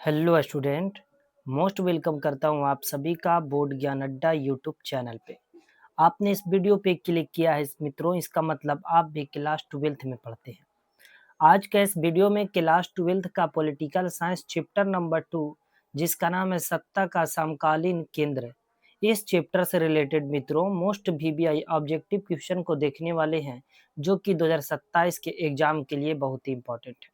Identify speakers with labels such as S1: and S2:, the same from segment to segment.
S1: Hello student. Most welcome करता हूँ आप सभी का बोर्ड ज्ञान अड्डा यूट्यूब चैनल पे। आपने इस वीडियो पे क्लिक किया है मित्रों, इसका मतलब आप भी क्लास 12th में पढ़ते हैं। आज के इस वीडियो में क्लास 12th का पॉलिटिकल साइंस चैप्टर नंबर 2, जिसका नाम है सत्ता का समकालीन केंद्र, इस चैप्टर से रिलेटेड मित्रों मोस्ट वीवीआई ऑब्जेक्टिव क्वेश्चन को देखने वाले हैं, जो कि 2027 के एग्जाम के लिए बहुत ही इंपॉर्टेंट है।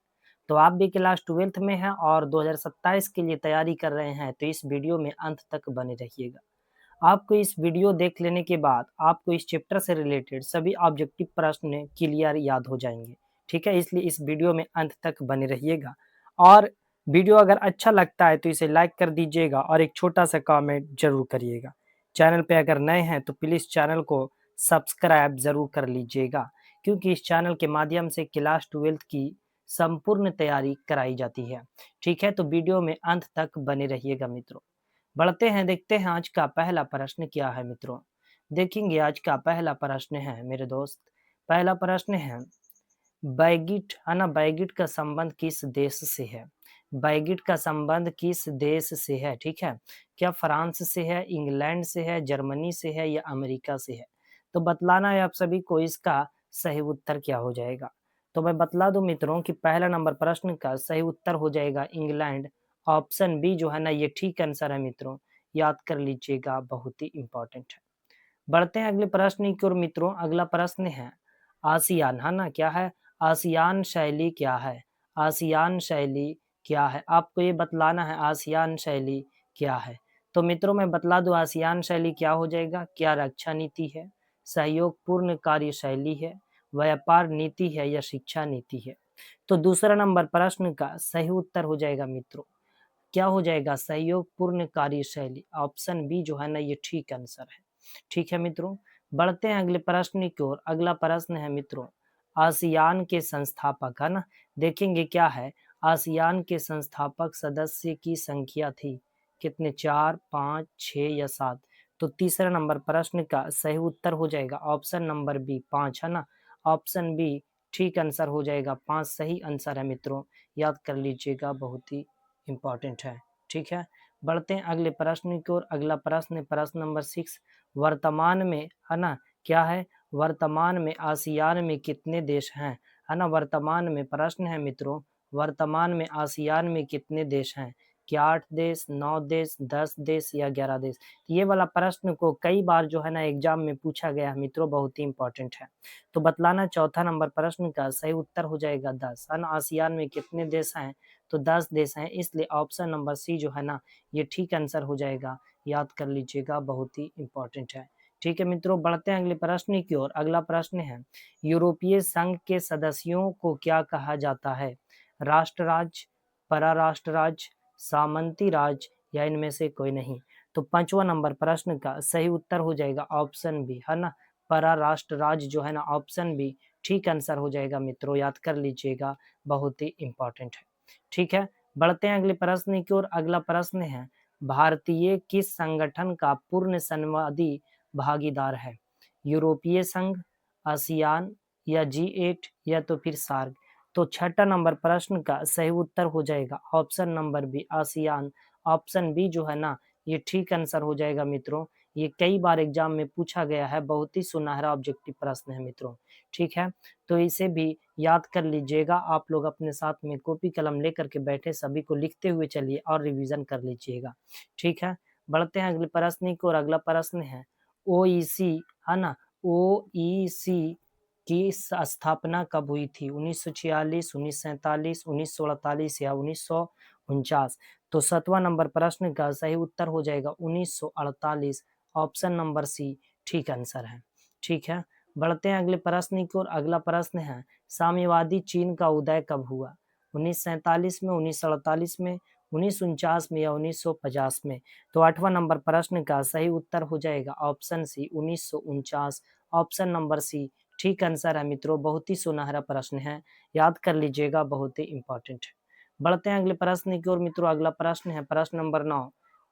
S1: तो आप भी क्लास 12th में हैं और 2027 के लिए तैयारी कर रहे हैं, तो इस वीडियो में अंत तक बने रहिएगा। आपको इस वीडियो देख लेने के बाद आपको इस चैप्टर से रिलेटेड सभी ऑब्जेक्टिव प्रश्न क्लियर याद हो जाएंगे। ठीक है, इसलिए इस वीडियो में अंत तक बने रहिएगा। और वीडियो अगर अच्छा लगता है तो इसे लाइक कर दीजिएगा और एक छोटा सा कमेंट जरूर करिएगा। चैनल पे अगर नए हैं तो प्लीज़ चैनल को सब्सक्राइब जरूर कर लीजिएगा, क्योंकि इस चैनल के माध्यम से क्लास 12th की संपूर्ण तैयारी कराई जाती है। ठीक है, तो वीडियो में अंत तक बने रहिएगा मित्रों। बढ़ते हैं, देखते हैं आज का पहला प्रश्न क्या है मित्रों। देखेंगे आज का पहला प्रश्न है मेरे दोस्त। पहला प्रश्न है, बैगिट है ना, बैगिट का संबंध किस देश से है? बैगिट का संबंध किस देश से है? ठीक है, क्या फ्रांस से है, इंग्लैंड से है, जर्मनी से है या अमेरिका से है? तो बतलाना है आप सभी को इसका सही उत्तर क्या हो जाएगा। तो मैं बतला दूं मित्रों कि पहला नंबर प्रश्न का सही उत्तर हो जाएगा इंग्लैंड। ऑप्शन बी जो है ना, ये ठीक आंसर है मित्रों, याद कर लीजिएगा, बहुत ही इंपॉर्टेंट है। बढ़ते हैं अगले प्रश्न की ओर मित्रों। अगला प्रश्न है, आसियान है ना, क्या है? आसियान शैली क्या है? आसियान शैली क्या है? आपको ये बतलाना है आसियान शैली क्या है। तो मित्रों मैं बतला दूं आसियान शैली क्या हो जाएगा। क्या रक्षा नीति है, सहयोगपूर्ण कार्यशैली है, व्यापार नीति है या शिक्षा नीति है? तो दूसरा नंबर प्रश्न का सही उत्तर हो जाएगा मित्रों, क्या हो जाएगा, सहयोगपूर्ण कार्यशैली। ऑप्शन बी जो है ना, ये ठीक आंसर है। ठीक है मित्रों, बढ़ते हैं अगले प्रश्न की ओर। अगला प्रश्न है मित्रों, आसियान के संस्थापक है ना, देखेंगे क्या है। आसियान के संस्थापक सदस्य की संख्या थी कितने? 4, 5, 6 या 7? तो तीसरा नंबर प्रश्न का सही उत्तर हो जाएगा ऑप्शन नंबर बी, 5 है ना। ऑप्शन बी ठीक आंसर हो जाएगा, 5 सही आंसर है मित्रों, याद कर लीजिएगा, बहुत ही इम्पॉर्टेंट है। ठीक है, बढ़ते हैं अगले प्रश्न की ओर। अगला प्रश्न, प्रश्न नंबर 6, वर्तमान में है ना, क्या है? वर्तमान में आसियान में कितने देश हैं? है ना, वर्तमान में प्रश्न है मित्रों, वर्तमान में आसियान में कितने देश हैं? क्या 8 देश, 9 देश, 10 देश या 11 देश? ये वाला प्रश्न को कई बार जो है ना एग्जाम में पूछा गया है मित्रों, बहुत ही इंपॉर्टेंट है। तो बतलाना, चौथा नंबर प्रश्न का सही उत्तर हो जाएगा 10 है ना। आसियान में कितने देश हैं? तो 10 देश हैं, इसलिए ऑप्शन नंबर सी जो है ना, ये ठीक आंसर हो जाएगा, याद कर लीजिएगा, बहुत ही इंपॉर्टेंट है। ठीक है मित्रों, बढ़ते हैं अगले प्रश्न की ओर। अगला प्रश्न है, यूरोपीय संघ के सदस्यों को क्या कहा जाता है? राष्ट्र राज्य, पराराष्ट्र राज्य, सामंती राज्य या इनमें से कोई नहीं? तो पांचवा नंबर प्रश्न का सही उत्तर हो जाएगा ऑप्शन बी है ना, पराराष्ट्र राज्य जो है ना, ऑप्शन बी ठीक आंसर हो जाएगा मित्रों, याद कर लीजिएगा, बहुत ही इंपॉर्टेंट है। ठीक है, बढ़ते हैं अगले प्रश्न की ओर। अगला प्रश्न है, भारतीय किस संगठन का पूर्ण संवादी भागीदार है? यूरोपीय संघ, आसियान या G8 या तो फिर सार्क? तो छठा नंबर प्रश्न का सही उत्तर हो जाएगा option number b, ASEAN. Option b जो है ना, ये ठीक आंसर हो जाएगा मित्रों, ये कई बार एग्जाम में पूछा गया है, बहुत ही सुनहरा ऑब्जेक्टिव प्रश्न है मित्रों। ठीक है, तो इसे भी याद कर लीजिएगा। आप लोग अपने साथ में कॉपी कलम लेकर के बैठे, सभी को लिखते हुए चलिए और रिवीजन कर लीजिएगा। ठीक है, बढ़ते हैं अगले प्रश्न की ओर। अगला प्रश्न है, ओईसी है ना, ओईसी की स्थापना कब हुई थी? 1946, 1947, 1948 या 1949? तो सातवां नंबर प्रश्न का सही उत्तर हो जाएगा 1948। ऑप्शन नंबर सी ठीक आंसर है। ठीक है, बढ़ते हैं अगले प्रश्न की ओर। अगला प्रश्न है, साम्यवादी चीन का उदय कब हुआ? 1947 में, 1948 में, 1949 में या 1950 में? तो आठवां नंबर प्रश्न का सही उत्तर हो जाएगा option c, 1949। Option number c ठीक आंसर है मित्रों, बहुत ही सुनहरा प्रश्न है, याद कर लीजिएगा, बहुत ही इंपॉर्टेंट है। बढ़ते हैं अगले प्रश्न की ओर मित्रों। अगला प्रश्न है प्रश्न नंबर 9,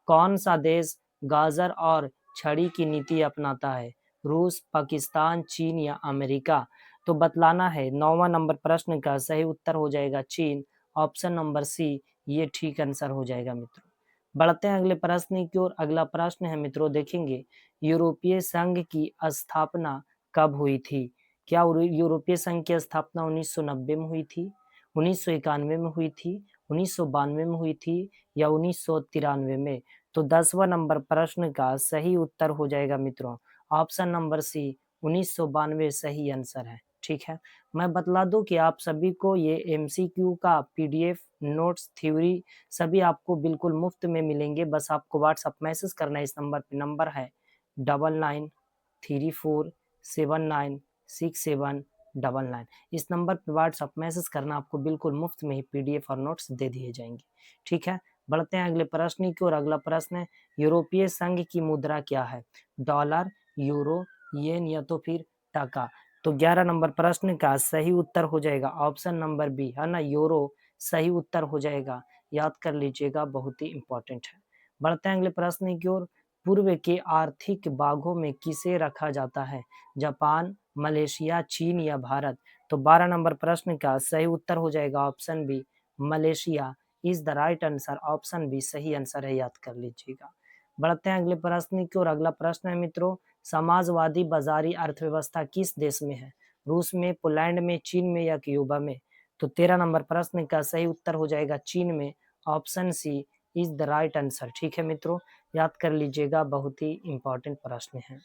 S1: कौन सा देश गाजर और छड़ी की नीति अपनाता है? रूस, पाकिस्तान, चीन या अमेरिका? तो बतलाना है, नौवां नंबर प्रश्न का सही उत्तर हो जाएगा चीन। ऑप्शन नंबर सी ये ठीक आंसर हो जाएगा मित्रों। बढ़ते हैं अगले प्रश्न की ओर। अगला प्रश्न है मित्रों, देखेंगे यूरोपीय संघ की स्थापना कब हुई थी? क्या यूरोपीय संघ की स्थापना 1990 में हुई थी, 1991 में हुई थी, 1992 में हुई थी या 1993 में? तो 10वां नंबर प्रश्न का सही उत्तर हो जाएगा मित्रों ऑप्शन नंबर सी, 1992 सही आंसर है। ठीक है, मैं बतला दूं कि आप सभी को ये एमसीक्यू का पीडीएफ, नोट्स, थ्योरी सभी आपको बिल्कुल मुफ्त में मिलेंगे। बस आपको व्हाट्सअप मैसेज करना है इस नंबर पे। नंबर है 9934796799। इस नंबर पे व्हाट्सअप मैसेज करना, आपको बिल्कुल मुफ्त में ही पीडीएफ और नोट्स दे दिए जाएंगे। ठीक है, बढ़ते हैं अगले प्रश्न की ओर। अगला प्रश्न है, यूरोपीय संघ की मुद्रा क्या है? डॉलर, यूरो, येन या तो फिर टका? तो 11 नंबर प्रश्न का सही उत्तर हो जाएगा ऑप्शन नंबर बी, है ना, यूरो सही उत्तर हो जाएगा। याद कर लीजिएगा, बहुत ही इंपॉर्टेंट है। बढ़ते हैं अगले प्रश्न की ओर। पूर्व के आर्थिक बाघों में किसे रखा जाता है? जापान, मलेशिया, चीन या भारत? तो 12 नंबर प्रश्न का सही उत्तर हो जाएगा option b, Malaysia is the right answer. Option b सही आंसर है, याद कर लीजिएगा। बढ़ते हैं अगले प्रश्न की ओर। अगला प्रश्न है मित्रों, समाजवादी बाजारी अर्थव्यवस्था किस देश में है? रूस में, पोलैंड में, चीन में या क्यूबा में? तो 13 नंबर प्रश्न का सही उत्तर हो जाएगा चीन में। Option c is the right answer. ठीक है मित्रों, याद कर लीजिएगा, बहुत ही इंपॉर्टेंट प्रश्न है।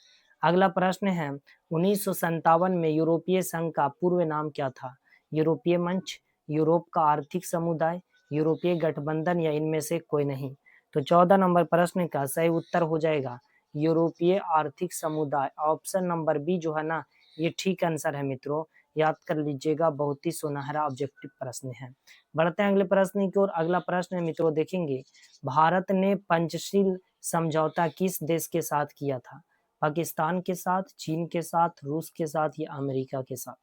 S1: अगला प्रश्न है, 1957 में यूरोपीय संघ का पूर्व नाम क्या था? यूरोपीय मंच, यूरोप का आर्थिक समुदाय, यूरोपीय गठबंधन या इनमें से कोई नहीं? तो 14 नंबर प्रश्न का सही उत्तर हो जाएगा यूरोपीय आर्थिक समुदाय। ऑप्शन नंबर बी जो है ना, ये ठीक आंसर है मित्रों। याद कर लीजिएगा, बहुत ही सुनहरा ऑब्जेक्टिव प्रश्न है। बढ़ते हैं अगले प्रश्न की ओर। अगला प्रश्न है मित्रों, देखेंगे भारत ने पंचशील समझौता किस देश के साथ किया था? पाकिस्तान के साथ, चीन के साथ, रूस के साथ या अमेरिका के साथ?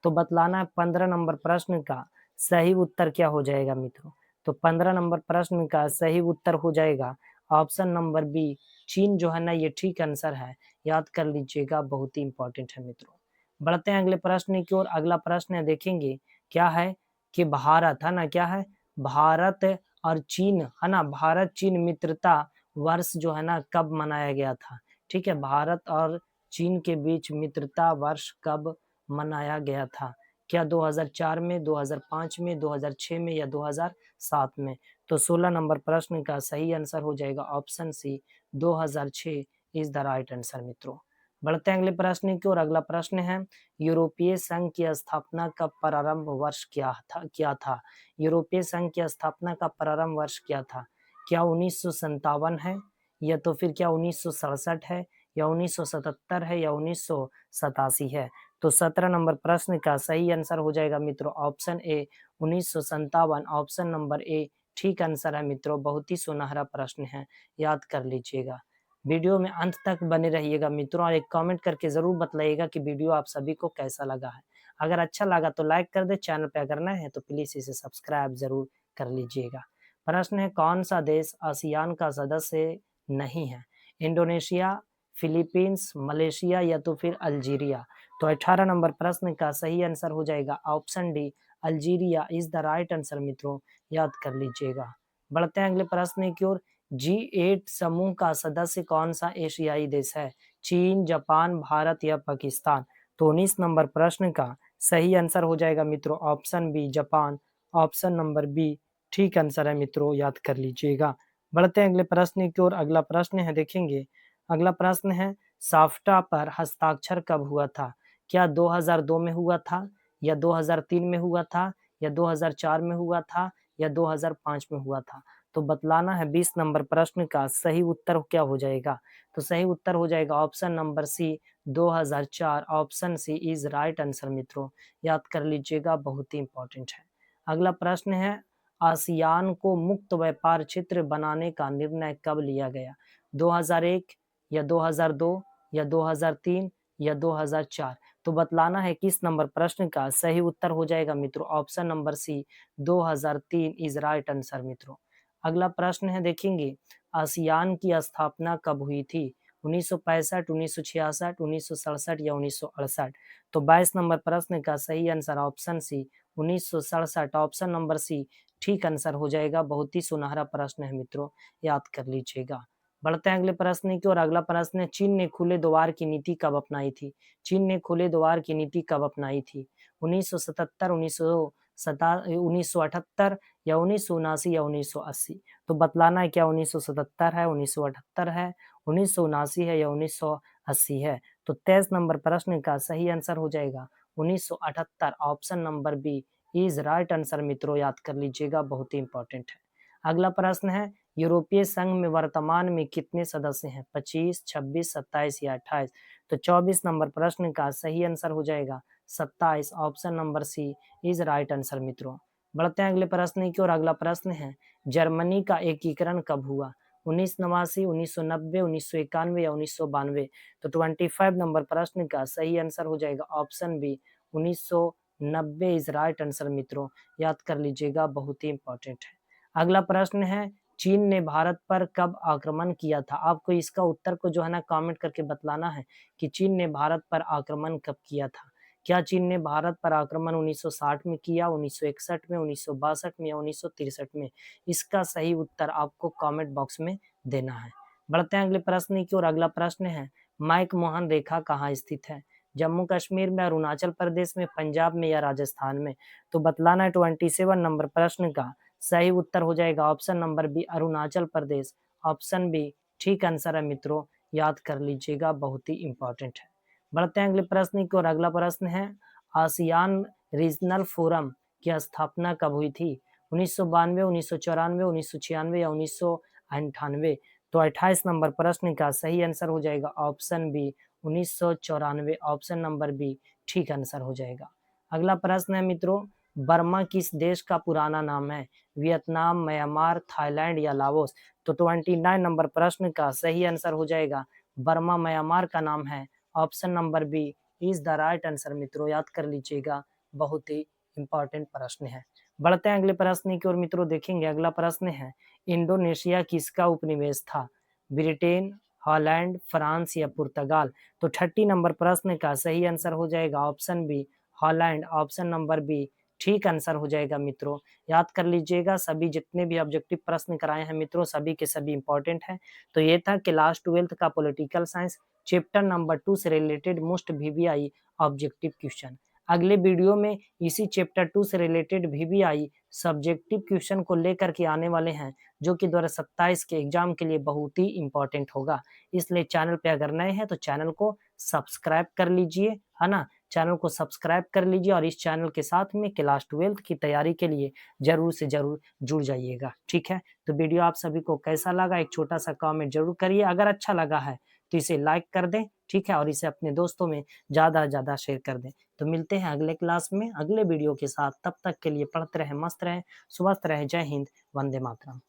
S1: तो बतलाना है 15 नंबर प्रश्न का सही उत्तर क्या हो जाएगा मित्रों। तो 15 नंबर प्रश्न का सही उत्तर हो जाएगा ऑप्शन नंबर बी, चीन जो है ना, ये ठीक आंसर है। याद कर लीजिएगा, बहुत ही इंपॉर्टेंट है मित्रों। बढ़ते हैं अगले प्रश्न की ओर। अगला प्रश्न है, देखेंगे क्या है कि भारत, है ना, क्या है, भारत और चीन, है ना, भारत चीन मित्रता वर्ष जो है ना कब मनाया गया था? ठीक है, भारत और चीन के बीच मित्रता वर्ष कब मनाया गया था? क्या 2004 में, 2005 में, 2006 में या 2007 में? तो 16 नंबर प्रश्न का सही आंसर हो जाएगा option c, 2006 is the right answer मित्रों। बढ़ते हैं अगले प्रश्न की ओर। अगला प्रश्न है, यूरोपीय संघ की स्थापना का प्रारंभ वर्ष क्या था? यूरोपीय संघ की स्थापना का प्रारंभ वर्ष क्या था? क्या 1957 है, या तो फिर क्या 1967 है, या 1977 है, या 1987 है? तो 17 नंबर प्रश्न का सही आंसर हो जाएगा मित्रों option A, 1957। Option number A ठीक आंसर है मित्रों। बहुत ही सुनहरा प्रश्न है, याद कर लीजिएगा। वीडियो में अंत तक बने रहिएगा मित्रों, और एक कमेंट करके जरूर बताइएगा कि वीडियो आप सभी को कैसा लगा है। अगर अच्छा लगा तो लाइक कर दे, चैनल पे अगर नए हैं तो प्लीज इसे सब्सक्राइब जरूर कर लीजिएगा। प्रश्न है, कौन सा देश आसियान का सदस्य नहीं है? इंडोनेशिया, फिलीपींस, मलेशिया या तो फिर अल्जीरिया? तो 18 नंबर प्रश्न का सही आंसर हो जाएगा option D, Algeria is the right answer मित्रों। याद कर लीजिएगा। बढ़ते हैं अगले प्रश्न की ओर। G8 समूह का सदस्य कौन सा एशियाई देश है? चीन, जापान, भारत या पाकिस्तान? तो 19 नंबर प्रश्न का सही आंसर हो जाएगा मित्रों ऑप्शन बी, जापान। ऑप्शन नंबर बी ठीक आंसर है मित्रों, याद कर लीजिएगा। बढ़ते हैं अगले प्रश्न की ओर। अगला प्रश्न है, देखेंगे अगला प्रश्न है, साफ्टा पर हस्ताक्षर कब हुआ था? क्या 2002 में हुआ था, या 2003 में हुआ था, या 2004 में हुआ था, या 2005 में हुआ था? तो बतलाना है 20 नंबर प्रश्न का सही उत्तर क्या हो जाएगा। तो सही उत्तर हो जाएगा option number c, 2004। Option c is right answer मित्रों। याद कर लीजिएगा, बहुत ही इंपॉर्टेंट है। अगला प्रश्न है, आसियान को मुक्त व्यापार क्षेत्र बनाने का निर्णय कब लिया गया? 2001 या 2002 या 2003 या 2004? तो बतलाना है किस नंबर प्रश्न का सही उत्तर हो जाएगा मित्रों option number c, 2003 is right answer मित्रों। अगला प्रश्न है, देखेंगे आसियान की स्थापना कब हुई थी? 1965, 1966, 1967 या 1968? तो 22 नंबर प्रश्न का सही answer option c, 1967 option number c ठीक आंसर हो जाएगा। बहुत ही सुनहरा प्रश्न है मित्रों, याद कर लीजिएगा। बढ़ते हैं अगले प्रश्न की ओर। अगला प्रश्न है, चीन ने खुले द्वार की नीति कब अपनाई थी? चीन ने खुले द्वार की नीति कब अपनाई थी? 1977, 1978 या 1979 या 1980? तो बतलाना है क्या 1977 है, 1978 है, 1979 है या 1980 है? तो 23 नंबर प्रश्न का सही आंसर हो जाएगा 1978। Option number b is right answer मित्रों, याद कर लीजिएगा, बहुत ही इंपॉर्टेंट है। अगला प्रश्न है, यूरोपीय संघ में वर्तमान में कितने सदस्य हैं? 25, 26, 27 या 28? तो 24 नंबर प्रश्न का सही आंसर हो जाएगा 27। Option number c is right answer मित्रों। बढ़ते हैं अगले प्रश्न की ओर। अगला प्रश्न है, जर्मनी का एकीकरण कब हुआ? 1989, 1990, 1991 या 1992? तो 25 नंबर प्रश्न का सही आंसर हो जाएगा option b 1990 is right answer मित्रों, याद कर लीजिएगा, बहुत ही इंपॉर्टेंट है। अगला प्रश्न है, चीन ने भारत पर कब आक्रमण किया था? आपको इसका उत्तर को जो है ना कमेंट करके बतलाना है कि चीन ने भारत पर आक्रमण कब किया था। क्या चीन ने भारत पर आक्रमण 1960 में किया, 1961 में, 1962 में या 1963 में? इसका सही उत्तर आपको कमेंट बॉक्स में देना है। बढ़ते हैं अगले प्रश्न की ओर। अगला प्रश्न है, माइक मोहन रेखा कहाँ स्थित है? जम्मू कश्मीर में, अरुणाचल प्रदेश में, पंजाब में या राजस्थान में? तो बतलाना है 27 नंबर प्रश्न का सही उत्तर हो जाएगा option number B Arunachal Pradesh. Option B ठीक आंसर है मित्रों, याद कर लीजिएगा, बहुत ही इंपॉर्टेंट है। बढ़ते हैं अगले प्रश्न की ओर। अगला प्रश्न है, आसियान रीजनल फोरम की स्थापना कब हुई थी? 1992, 1994, 1996 या 1998? तो 28 नंबर प्रश्न का सही आंसर हो जाएगा option b 1994। Option number b ठीक आंसर हो जाएगा। अगला प्रश्न है मित्रों, बर्मा किस देश का पुराना नाम है? वियतनाम, म्यांमार, थाईलैंड या लाओस? तो 29 नंबर प्रश्न का सही आंसर हो जाएगा बर्मा म्यांमार का नाम है। Option number b is the right answer मित्रों, याद कर लीजिएगा, बहुत ही इंपॉर्टेंट प्रश्न है। बढ़ते हैं अगले प्रश्न की ओर मित्रों, देखेंगे अगला प्रश्न है, इंडोनेशिया किसका उपनिवेश था? ब्रिटेन, हॉलैंड, फ्रांस या पुर्तगाल? तो 30 नंबर प्रश्न का सही आंसर हो जाएगा option b Holland. Option number b ठीक आंसर हो जाएगा मित्रों, याद कर लीजिएगा। सभी जितने भी ऑब्जेक्टिव प्रश्न कराए हैं मित्रों, सभी के सभी इंपॉर्टेंट हैं। तो ये था क्लास 12 का पॉलिटिकल साइंस चैप्टर नंबर 2 से related most VVI objective question. अगले वीडियो में इसी चैप्टर 2 से रिलेटेड वीवीआई सब्जेक्टिव क्वेश्चन को लेकर के आने वाले हैं, जो कि 2027 के एग्जाम के लिए बहुत ही इंपॉर्टेंट होगा। इसलिए चैनल पे अगर नए हैं तो चैनल को सब्सक्राइब कर लीजिए, है ना। चैनल को सब्सक्राइब कर लीजिए और इस चैनल के साथ में क्लास 12 की तैयारी के लिए जरूर से जरूर जुड़ जाइएगा, ठीक है। तो वीडियो आप सभी को कैसा लगा, एक छोटा सा कमेंट जरूर करिए। अगर अच्छा लगा है तो इसे लाइक कर दें, ठीक है, और इसे अपने दोस्तों में ज़्यादा से ज़्यादा शेयर कर दें। तो मिलते हैं अगले क्लास में अगले वीडियो के साथ, तब तक के लिए पढ़ते रहें, मस्त रहें, स्वस्थ रहें। जय हिंद, वंदे मातरम।